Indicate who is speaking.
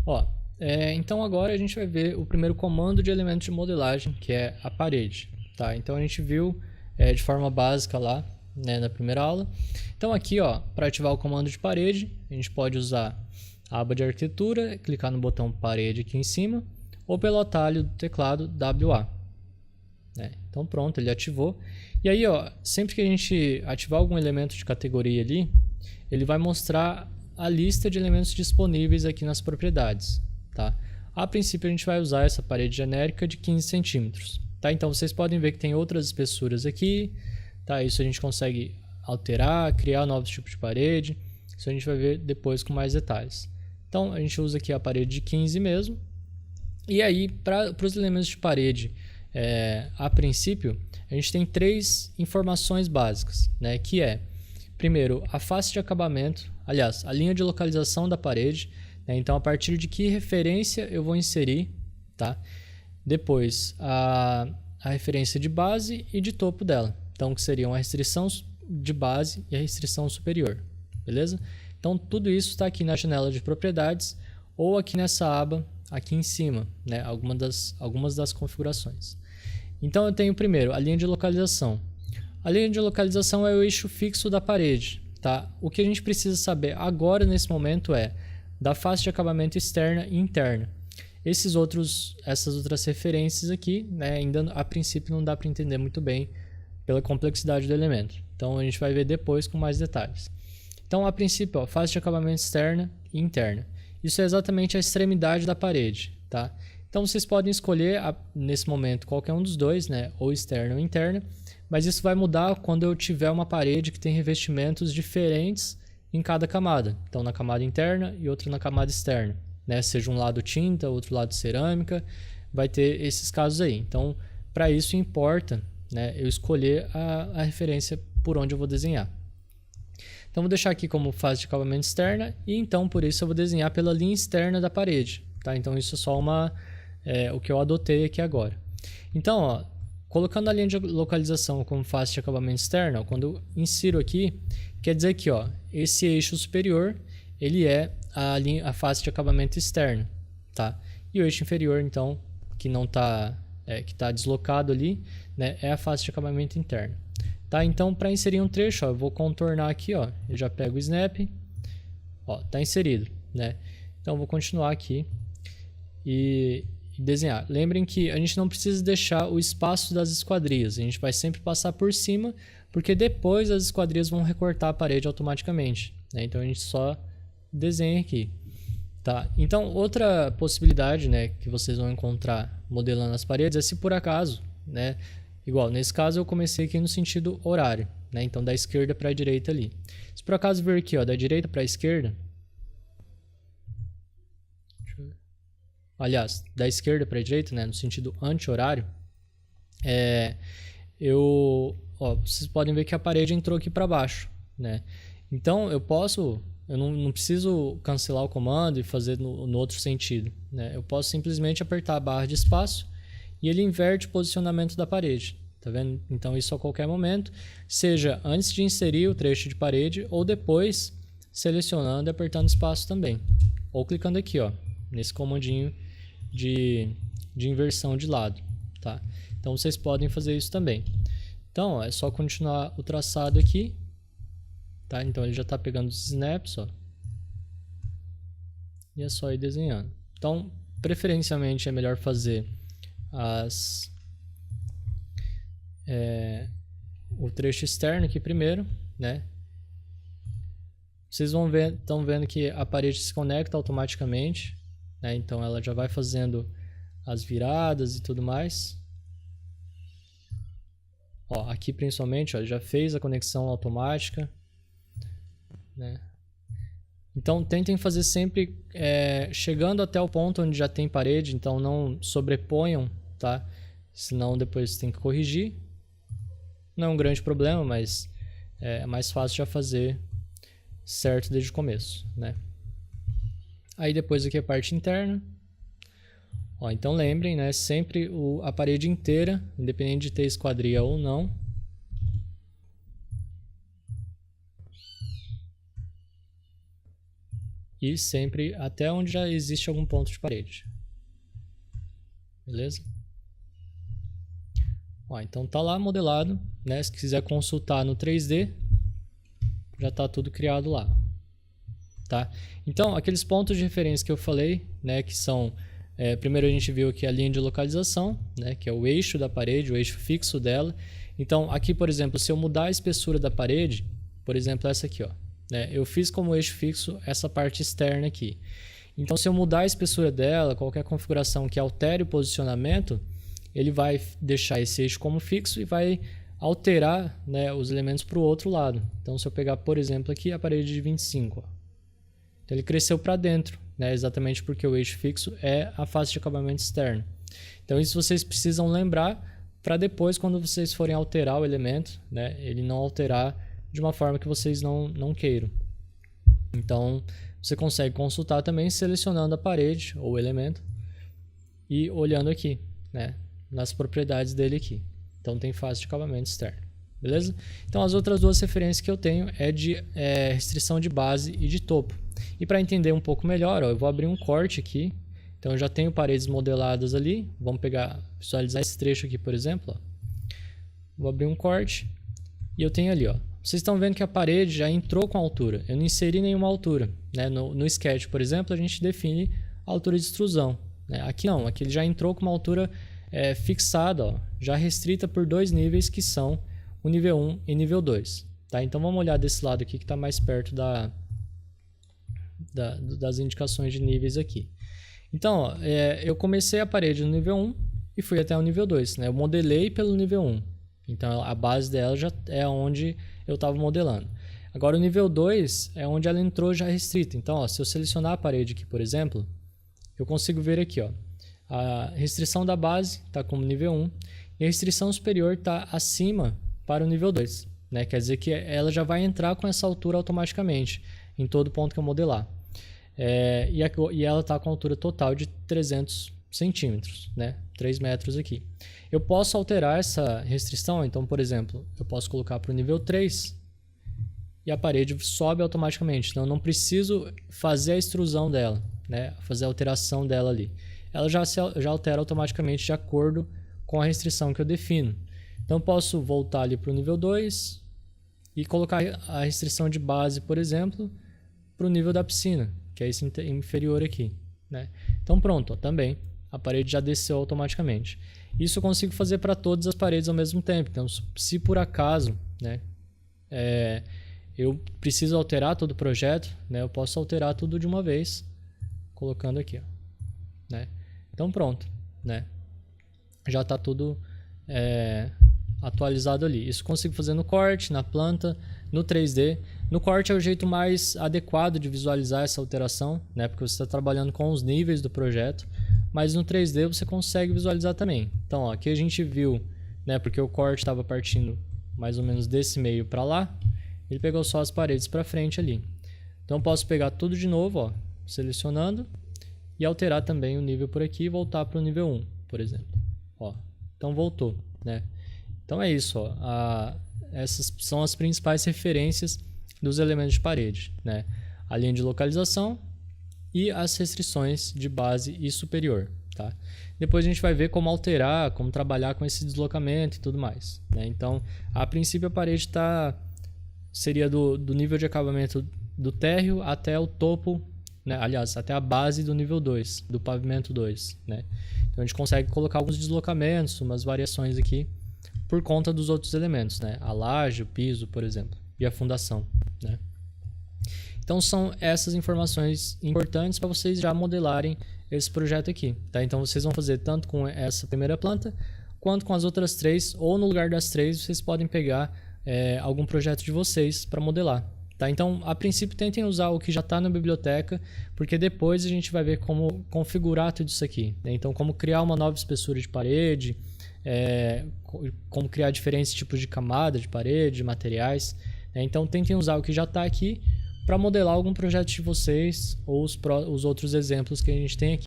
Speaker 1: Ó, então agora a gente vai ver o primeiro comando de elemento de modelagem, que é a parede, tá? Então a gente viu de forma básica lá, né, na primeira aula. Então aqui, ó, para ativar o comando de parede, a gente pode usar a aba de arquitetura, clicar no botão parede aqui em cima, ou pelo atalho do teclado WA. Então pronto, ele ativou. E aí, ó, sempre que a gente ativar algum elemento de categoria ali, ele vai mostrar a lista de elementos disponíveis aqui nas propriedades, tá? A princípio a gente vai usar essa parede genérica de 15 centímetros, tá? Então vocês podem ver que tem outras espessuras aqui, tá? Isso a gente consegue alterar, criar novos tipos de parede. Isso a gente vai ver depois com mais detalhes. Então a gente usa aqui a parede de 15 mesmo. E aí, para os elementos de parede, a princípio, a gente tem 3 informações básicas, né? Que é, primeiro, a face de acabamento, aliás, a linha de localização da parede, né? Então, a partir de que referência eu vou inserir, tá? Depois, a referência de base e de topo dela. Então, que seriam a restrição de base e a restrição superior, beleza? Então, tudo isso está aqui na janela de propriedades ou aqui nessa aba aqui em cima, né? Algumas das configurações. Então, eu tenho primeiro a linha de localização. A linha de localização é o eixo fixo da parede, tá? O que a gente precisa saber agora, nesse momento, é da face de acabamento externa e interna. Essas outras referências aqui, né, ainda a princípio não dá para entender muito bem pela complexidade do elemento. Então, a gente vai ver depois com mais detalhes. Então, a princípio, ó, face de acabamento externa e interna. Isso é exatamente a extremidade da parede, tá? Então, vocês podem escolher, nesse momento, qualquer um dos dois, né? Ou externa ou interna, mas isso vai mudar quando eu tiver uma parede que tem revestimentos diferentes em cada camada. Então, na camada interna e outra na camada externa, né? Seja um lado tinta, outro lado cerâmica, vai ter esses casos aí. Então, para isso importa, né, eu escolher a referência por onde eu vou desenhar. Então, vou deixar aqui como face de acabamento externa e então, por isso, eu vou desenhar pela linha externa da parede, tá? Então, isso é só o que eu adotei aqui agora. Então, ó, colocando a linha de localização como face de acabamento externo, ó, quando eu insiro aqui, quer dizer que, ó, esse eixo superior, ele é a face de acabamento externo, tá? E o eixo inferior, então, que não tá, que está deslocado ali, né, é a face de acabamento interno. Tá? Então, para inserir um trecho, ó, eu vou contornar aqui, ó, eu já pego o snap, ó, tá inserido, né? Então, eu vou continuar aqui e desenhar. Lembrem que a gente não precisa deixar o espaço das esquadrias, a gente vai sempre passar por cima, porque depois as esquadrias vão recortar a parede automaticamente, né? Então, a gente só desenha aqui. Tá? Então, outra possibilidade, né, que vocês vão encontrar modelando as paredes é se por acaso, né, igual, nesse caso eu comecei aqui no sentido horário, né? Então da esquerda para a direita ali. Se por acaso vir aqui, ó, da direita para a esquerda, aliás, da esquerda para a direita, né, no sentido anti-horário, vocês podem ver que a parede entrou aqui para baixo, né? Então eu não preciso cancelar o comando e fazer no outro sentido, né? Eu posso simplesmente apertar a barra de espaço e ele inverte o posicionamento da parede, tá vendo? Então isso a qualquer momento, seja antes de inserir o trecho de parede ou depois selecionando e apertando espaço também, ou clicando aqui, ó, nesse comandinho de inversão de lado, tá? Então vocês podem fazer isso também. Então, ó, é só continuar o traçado aqui, tá? Então ele já está pegando os snaps, ó, e é só ir desenhando. Então, preferencialmente é melhor fazer o trecho externo aqui primeiro, né? Vocês estão vendo que a parede se conecta automaticamente, né? Então ela já vai fazendo as viradas e tudo mais. Ó, aqui principalmente, ó, já fez a conexão automática, né? Então tentem fazer sempre chegando até o ponto onde já tem parede, então não sobreponham, tá? Senão depois tem que corrigir. Não é um grande problema, mas é mais fácil já fazer certo desde o começo, né? Aí depois aqui a parte interna. Ó, então lembrem, né? Sempre a parede inteira, independente de ter esquadria ou não. e sempre até onde já existe algum ponto de parede. Beleza? Ó, então tá lá modelado, né? Se quiser consultar no 3D, já tá tudo criado lá. Tá? Então, aqueles pontos de referência que eu falei, né, que são, primeiro a gente viu aqui a linha de localização, né, que é o eixo da parede, o eixo fixo dela. Então, aqui, por exemplo, se eu mudar a espessura da parede, por exemplo, essa aqui, ó, né, eu fiz como eixo fixo essa parte externa aqui. Então, se eu mudar a espessura dela, qualquer configuração que altere o posicionamento, ele vai deixar esse eixo como fixo e vai alterar, né, os elementos para o outro lado. Então, se eu pegar, por exemplo, aqui a parede de 25, ó, então ele cresceu para dentro, né, exatamente porque o eixo fixo é a face de acabamento externo. Então, isso vocês precisam lembrar para depois, quando vocês forem alterar o elemento, né, ele não alterar de uma forma que vocês não queiram. Então, você consegue consultar também selecionando a parede ou o elemento e olhando aqui, né, nas propriedades dele aqui. Então, tem face de acabamento externo. Beleza? Então, as outras duas referências que eu tenho é de restrição de base e de topo. E para entender um pouco melhor, ó, eu vou abrir um corte aqui. Então, eu já tenho paredes modeladas ali. Vamos visualizar esse trecho aqui, por exemplo. Ó. Vou abrir um corte e eu tenho ali, ó. Vocês estão vendo que a parede já entrou com altura. Eu não inseri nenhuma altura, né? No Sketch, por exemplo, a gente define a altura de extrusão, né? Aqui não, aqui ele já entrou com uma altura fixada, ó, já restrita por dois níveis que são o nível 1 e nível 2. Tá? Então vamos olhar desse lado aqui que está mais perto das indicações de níveis aqui. Então, ó, eu comecei a parede no nível 1 e fui até o nível 2. Né? Eu modelei pelo nível 1. Então a base dela já é onde eu estava modelando. Agora o nível 2 é onde ela entrou já restrita. Então, ó, se eu selecionar a parede aqui, por exemplo, eu consigo ver aqui, ó, a restrição da base está como nível 1 e a restrição superior está acima para o nível 2. Né? Quer dizer que ela já vai entrar com essa altura automaticamente em todo ponto que eu modelar. E ela está com a altura total de 300 centímetros, né? 3 metros aqui. Eu posso alterar essa restrição, então, por exemplo, eu posso colocar para o nível 3 e a parede sobe automaticamente. Então, eu não preciso fazer a extrusão dela, né? Fazer a alteração dela ali. Ela já altera automaticamente de acordo com a restrição que eu defino. Então, eu posso voltar ali para o nível 2 e colocar a restrição de base, por exemplo, para o nível da piscina, que é esse inferior aqui, né? Então, pronto, ó, também a parede já desceu automaticamente. Isso eu consigo fazer para todas as paredes ao mesmo tempo. Então, se por acaso, né, eu preciso alterar todo o projeto, né, eu posso alterar tudo de uma vez, colocando aqui, ó, né? Então, pronto, né? Já está tudo atualizado ali. Isso eu consigo fazer no corte, na planta, no 3D. No corte é o jeito mais adequado de visualizar essa alteração, né, porque você está trabalhando com os níveis do projeto. Mas no 3D você consegue visualizar também. Então, ó, aqui a gente viu, né, porque o corte estava partindo mais ou menos desse meio para lá, ele pegou só as paredes para frente ali. Então, eu posso pegar tudo de novo, ó, selecionando e alterar também o nível por aqui e voltar para o nível 1, por exemplo. Ó, então, voltou, né? Então, é isso. Ó, essas são as principais referências dos elementos de parede, né? A linha de localização e as restrições de base e superior. Tá? Depois a gente vai ver como alterar, como trabalhar com esse deslocamento e tudo mais. Né? Então, a princípio a parede seria do nível de acabamento do térreo até o topo, né? Aliás, até a base do nível 2, do pavimento 2. Né? Então a gente consegue colocar alguns deslocamentos, umas variações aqui, por conta dos outros elementos. Né? A laje, o piso, por exemplo, e a fundação. Né? Então, são essas informações importantes para vocês já modelarem esse projeto aqui. Tá? Então, vocês vão fazer tanto com essa primeira planta, quanto com as outras 3, ou no lugar das 3, vocês podem pegar algum projeto de vocês para modelar. Tá? Então, a princípio, tentem usar o que já está na biblioteca, porque depois a gente vai ver como configurar tudo isso aqui. Né? Então, como criar uma nova espessura de parede, como criar diferentes tipos de camada de parede, de materiais. Né? Então, tentem usar o que já está aqui, para modelar algum projeto de vocês ou os outros exemplos que a gente tem aqui.